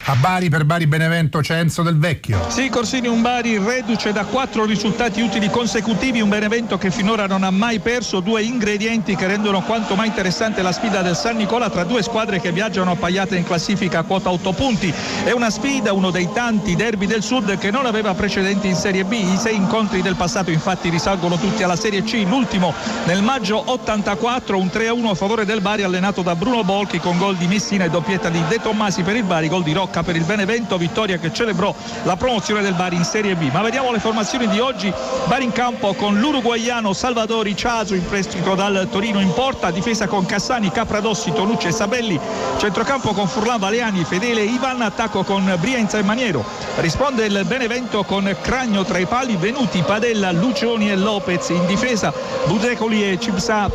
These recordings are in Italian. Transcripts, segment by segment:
A Bari, per Bari Benevento, Censo Del Vecchio. Sì, Corsini, un Bari reduce da 4 risultati utili consecutivi, un Benevento che finora non ha mai perso, due ingredienti che rendono quanto mai interessante la sfida del San Nicola tra due squadre che viaggiano appaiate in classifica a quota 8 punti. È una sfida, uno dei tanti derby del Sud che non aveva precedenti in Serie B. I 6 incontri del passato infatti risalgono tutti alla Serie C, l'ultimo nel maggio 84, un 3-1 a favore del Bari allenato da Bruno Bolchi con gol di Messina e doppietta di De Tommasi per il Bari, gol di Rocca per il Benevento, vittoria che celebrò la promozione del Bari in Serie B. Ma vediamo le formazioni di oggi. Bari in campo con l'uruguaiano Salvadori Ciaso in prestito dal Torino in porta, difesa con Cassani, Capradossi, Tonucci e Sabelli, centrocampo con Furlan, Valeani, Fedele, Ivan, attacco con Brienza e Maniero. Risponde il Benevento con Cragno tra i pali, Venuti, Padella, Lucioni e Lopez in difesa, Buzecoli e Cipsa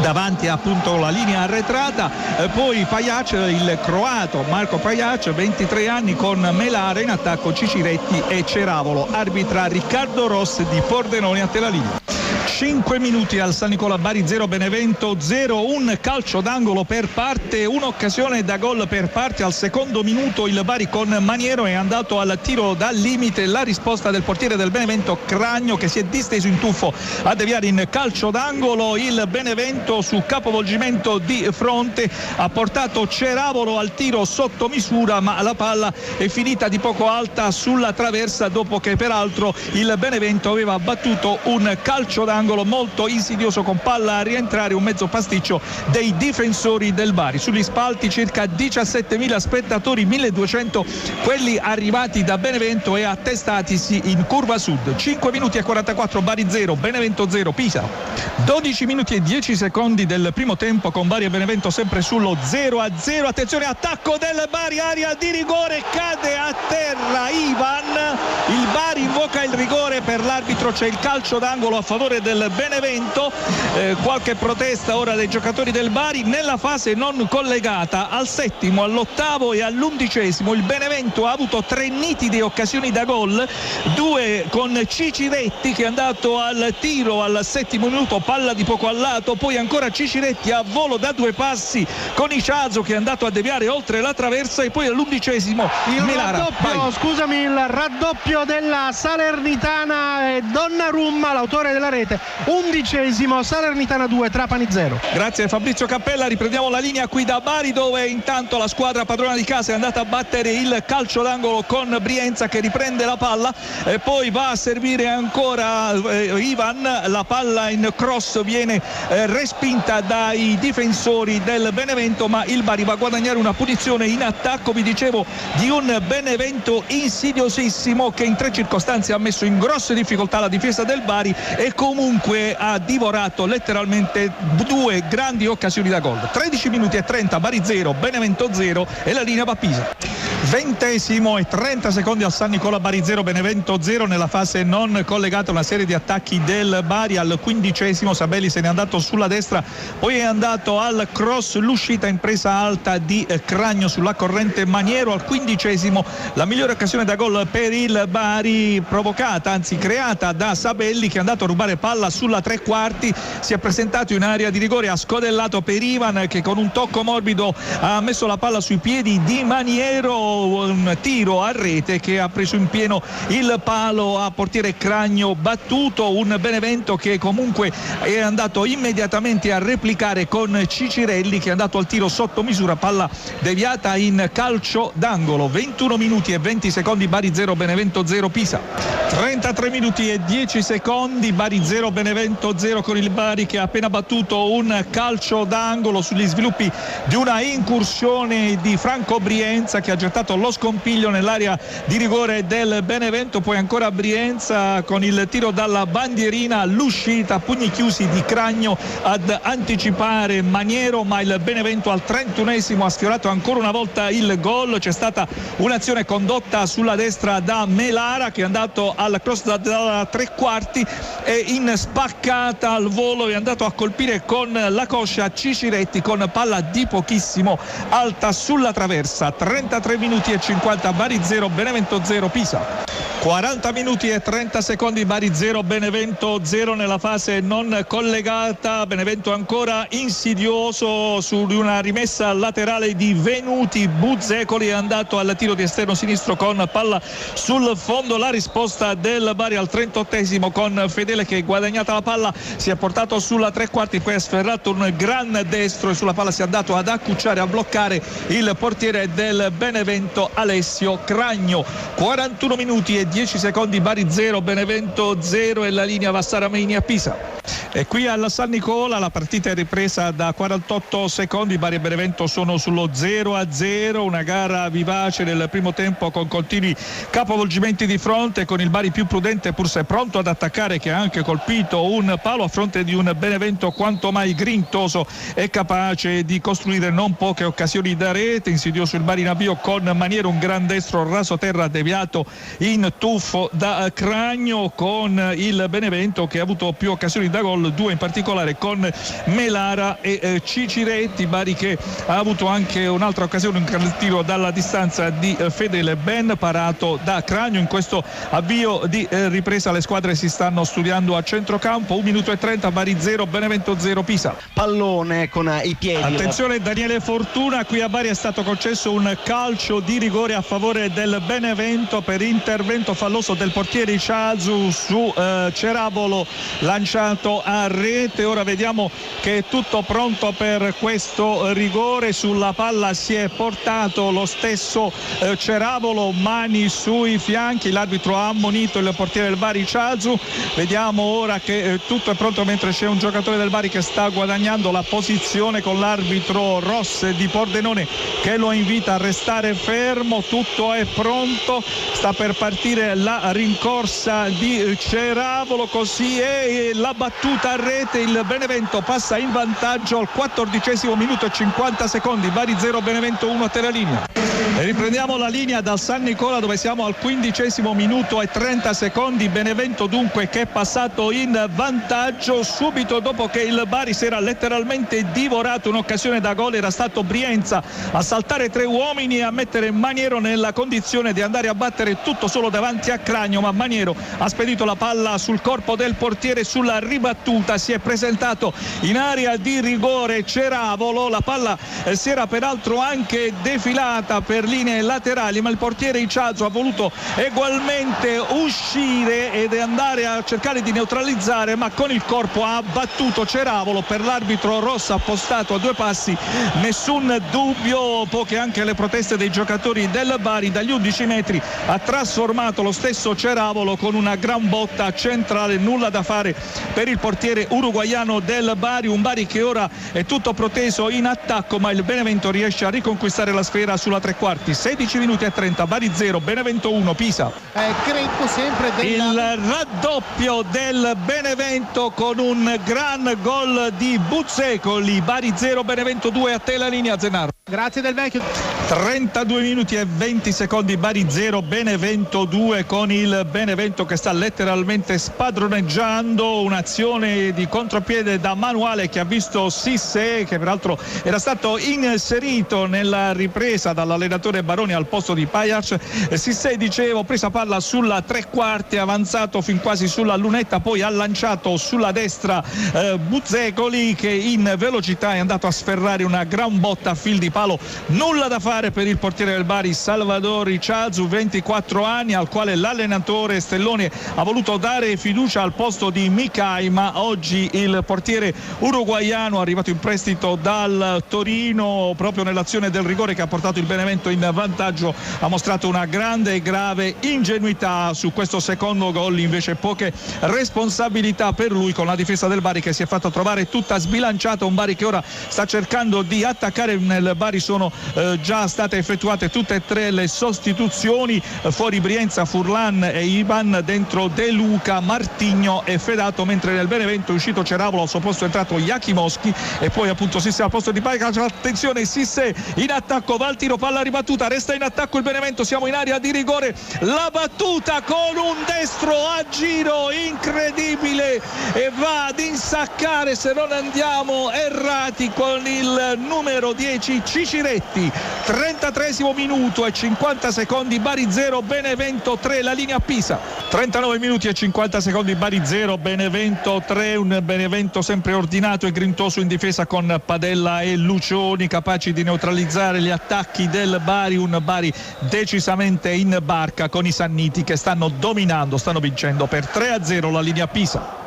davanti appunto la linea arretrata, poi Pajac, il croato Marco Pajac, 23 anni, con Melara in attacco, Ciciretti e Ceravolo. Arbitra Riccardo Ross di Pordenone. A te la linea. 5 minuti al San Nicola, Bari 0 Benevento 0, un calcio d'angolo per parte, un'occasione da gol per parte. Al secondo minuto il Bari con Maniero è andato al tiro dal limite, la risposta del portiere del Benevento Cragno che si è disteso in tuffo a deviare in calcio d'angolo. Il Benevento su capovolgimento di fronte ha portato Ceravolo al tiro sotto misura, ma la palla è finita di poco alta sulla traversa, dopo che peraltro il Benevento aveva battuto un calcio d'angolo molto insidioso con palla a rientrare, un mezzo pasticcio dei difensori del Bari. Sugli spalti circa 17.000 spettatori, 1.200 quelli arrivati da Benevento e attestatisi in curva sud. 5 minuti e 44, Bari 0 Benevento 0 Pisa. 12 minuti e 10 secondi del primo tempo con Bari e Benevento sempre sullo 0-0. Attenzione, attacco del Bari, area di rigore, cade a terra Ivan, il Bari invoca il rigore, per l'arbitro c'è il calcio d'angolo a favore del Benevento. Qualche protesta ora dei giocatori del Bari. Nella fase non collegata, al settimo, all'ottavo e all'11esimo il Benevento ha avuto 3 nitide occasioni da gol, 2 con Ciciretti che è andato al tiro al settimo minuto, palla di poco al lato, poi ancora Ciciretti a volo da 2 passi con Iciazo che è andato a deviare oltre la traversa, e poi all'11esimo il raddoppio della Salernitana, Donnarumma l'autore della rete. 11esimo, Salernitana 2 Trapani 0. Grazie Fabrizio Cappella. Riprendiamo la linea qui da Bari, dove intanto la squadra padrona di casa è andata a battere il calcio d'angolo con Brienza che riprende la palla e poi va a servire ancora Ivan. La palla in cross viene respinta dai difensori del Benevento, ma il Bari va a guadagnare una punizione in attacco, vi dicevo, di un Benevento insidiosissimo che in 3 circostanze ha messo in grosse difficoltà la difesa del Bari e comunque ha divorato letteralmente 2 grandi occasioni da gol. 13 minuti e 30, Bari 0 Benevento 0 e la linea va a Pisa. 20esimo e 30 secondi al San Nicola, Bari 0 Benevento 0 nella fase non collegata, una serie di attacchi del Bari. Al 15esimo Sabelli se n'è andato sulla destra, poi è andato al cross, l'uscita in presa alta di Cragno sulla corrente Maniero. Al 15esimo la migliore occasione da gol per il Bari, provocata, anzi creata da Sabelli che è andato a rubare palla sulla 3/4, si è presentato in area di rigore, ha scodellato per Ivan che con un tocco morbido ha messo la palla sui piedi di Maniero, un tiro a rete che ha preso in pieno il palo a portiere Cragno battuto. Un Benevento che comunque è andato immediatamente a replicare con Cicirelli che è andato al tiro sotto misura, palla deviata in calcio d'angolo. 21 minuti e 20 secondi, Bari 0 Benevento 0 Pisa. 33 minuti e 10 secondi, Bari 0 Benevento 0, con il Bari che ha appena battuto un calcio d'angolo sugli sviluppi di una incursione di Franco Brienza che ha gettato lo scompiglio nell'area di rigore del Benevento. Poi ancora Brienza con il tiro dalla bandierina, l'uscita a pugni chiusi di Cragno ad anticipare Maniero, ma il Benevento al 31esimo ha sfiorato ancora una volta il gol. C'è stata un'azione condotta sulla destra da Melara che è andato al cross da 3/4 e in spaccata al volo è andato a colpire con la coscia Ciciretti con palla di pochissimo alta sulla traversa. 33 minuti e 50, Bari 0 Benevento 0 Pisa. 40 minuti e 30 secondi, Bari 0, Benevento 0 nella fase non collegata. Benevento ancora insidioso su una rimessa laterale di Venuti. Buzzecoli è andato al tiro di esterno sinistro con palla sul fondo. La risposta del Bari al 38esimo con Fedele che guadagnata la palla si è portato sulla tre quarti, poi ha sferrato un gran destro e sulla palla si è andato ad accucciare, a bloccare il portiere del Benevento Alessio Cragno. 41 minuti e 10 secondi, Bari 0, Benevento 0 e la linea Vassaramini a Pisa. E qui al San Nicola la partita è ripresa da 48 secondi, Bari e Benevento sono sullo 0-0, una gara vivace nel primo tempo con continui capovolgimenti di fronte, con il Bari più prudente pur se pronto ad attaccare, che ha anche colpito un palo a fronte di un Benevento quanto mai grintoso e capace di costruire non poche occasioni da rete. Insidioso il Bari in avvio con Maniero, un gran destro raso terra deviato in tuffo da Cragno, con il Benevento che ha avuto più occasioni da gol, due in particolare con Melara e Ciciretti. Bari che ha avuto anche un'altra occasione, un gran tiro dalla distanza di Fedele, ben parato da Cragno. In questo avvio di ripresa le squadre si stanno studiando a centrocampo. 1 minuto e 30, Bari 0, Benevento 0 Pisa. Pallone con i piedi. Attenzione Daniele Fortuna, qui a Bari è stato concesso un calcio di rigore a favore del Benevento per intervento falloso del portiere Ciazu su Ceravolo, lanciato a rete. Ora vediamo che è tutto pronto per questo rigore. Sulla palla si è portato lo stesso Ceravolo, mani sui fianchi, l'arbitro ha ammonito il portiere del Bari Ciazu. Vediamo ora che tutto è pronto, mentre c'è un giocatore del Bari che sta guadagnando la posizione con l'arbitro Ross di Pordenone che lo invita a restare fermo. Tutto è pronto, sta per partire la rincorsa di Ceravolo, così è la battuta a rete. Il Benevento passa in vantaggio al 14esimo minuto e 50 secondi, Bari 0, Benevento 1 a terra linea. E riprendiamo la linea dal San Nicola dove siamo al 15esimo minuto e 30 secondi. Benevento dunque che è passato in vantaggio subito dopo che il Bari si era letteralmente divorato un'occasione da gol. Era stato Brienza a saltare tre uomini e a mettere Maniero nella condizione di andare a battere tutto solo davanti a Cragno, ma Maniero ha spedito la palla sul corpo del portiere sulla ribattuta. Si è presentato in area di rigore Ceravolo, la palla si era peraltro anche defilata per linee laterali, ma il portiere Iciazzo ha voluto egualmente uscire ed andare a cercare di neutralizzare, ma con il corpo ha battuto Ceravolo. Per l'arbitro Rossa appostato a due passi, nessun dubbio, poche anche le proteste dei giocatori del Bari. Dagli 11 metri ha trasformato lo stesso Ceravolo con una gran botta centrale. Nulla da fare per il portiere uruguaiano del Bari, un Bari che ora è tutto proteso in attacco, ma il Benevento riesce a riconquistare la sfera sulla tre quarti. 16 minuti e 30, Bari 0, Benevento 1, Pisa. Credo sempre il raddoppio del Benevento con un gran gol di Buzzecoli. Bari 0, Benevento 2, a te la linea Zenaro. Grazie Del Vecchio. 32 minuti e 20 secondi, Bari 0, Benevento 2, con il Benevento che sta letteralmente spadroneggiando. Un'azione di contropiede da manuale che ha visto Sissé, che peraltro era stato inserito nella ripresa dall'allenatore Baroni al posto di Pajac. Sissé, dicevo, presa palla sulla tre quarti, avanzato fin quasi sulla lunetta, poi ha lanciato sulla destra Buzzecoli che in velocità è andato a sferrare una gran botta a fil di palo. Nulla da fare per il portiere del Bari, Salvador Iciazzu, 24 anni, al quale l'allenatore Stelloni ha voluto dare fiducia al posto di Micai, ma oggi il portiere uruguaiano, arrivato in prestito dal Torino proprio nell'azione del rigore che ha portato il Benevento in vantaggio, ha mostrato una grande e grave ingenuità su questo secondo gol. Invece poche responsabilità per lui, con la difesa del Bari che si è fatta trovare tutta sbilanciata. Un Bari che ora sta cercando di attaccare. Nel Bari sono già state effettuate tutte e tre le sostituzioni, fuori Brienza, Furlan e Ivan, dentro De Luca, Martigno e Fedato, mentre nel Benevento è uscito Ceravolo, al suo posto è entrato Jakimowski e poi appunto Sissé al posto di Pajac. Attenzione, Sissé in attacco, va al tiro, palla ribattuta, resta in attacco il Benevento, siamo in area di rigore, la battuta con un destro a giro incredibile e va ad insaccare, se non andiamo errati, con il numero 10 Ciciretti. 33esimo minuto e 50 secondi, Bari 0 Benevento 3, la linea a Pisa. 39 minuti e 50 secondi, Bari 0 Benevento 3, un Benevento sempre ordinato e grintoso in difesa con Padella e Lucioni capaci di neutralizzare gli attacchi del Bari, un Bari decisamente in barca con i Sanniti che stanno dominando, stanno vincendo per 3-0 la linea a Pisa.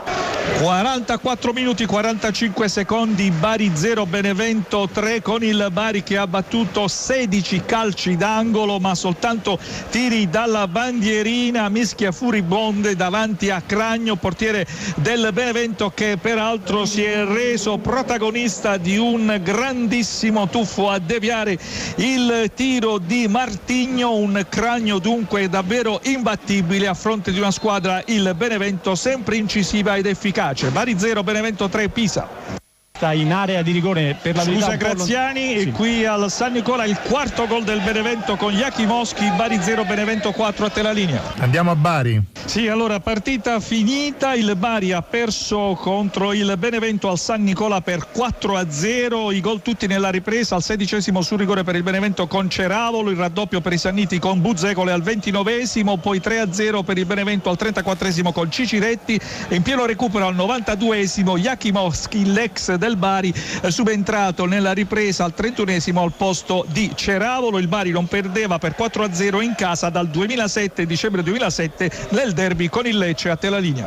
44 minuti 45 secondi, Bari 0 Benevento 3, con il Bari che ha battuto 16 calci d'angolo ma soltanto tiri dalla bandierina, mischia furibonde davanti a Cragno, portiere del Benevento, che peraltro si è reso protagonista di un grandissimo tuffo a deviare il tiro di Martigno, un Cragno dunque davvero imbattibile a fronte di una squadra, il Benevento, sempre incisiva ed efficace. Bari 0 Benevento 3 Pisa. In area di rigore per la verità. Scusa Graziani, sì. Qui al San Nicola il quarto gol del Benevento con Jakimowski, Bari 0 Benevento 4, a te la linea. Andiamo a Bari. Sì, allora partita finita, il Bari ha perso contro il Benevento al San Nicola per 4-0, i gol tutti nella ripresa, al 16esimo su rigore per il Benevento con Ceravolo, il raddoppio per i Sanniti con Buzzecole al 29esimo, poi 3-0 per il Benevento al 34esimo con Ciciretti e in pieno recupero al 92esimo Jakimowski, l'ex del Bari, subentrato nella ripresa al 31esimo al posto di Ceravolo. Il Bari non perdeva per 4-0 in casa dal 2007, dicembre 2007, nel derby con il Lecce, a te la linea.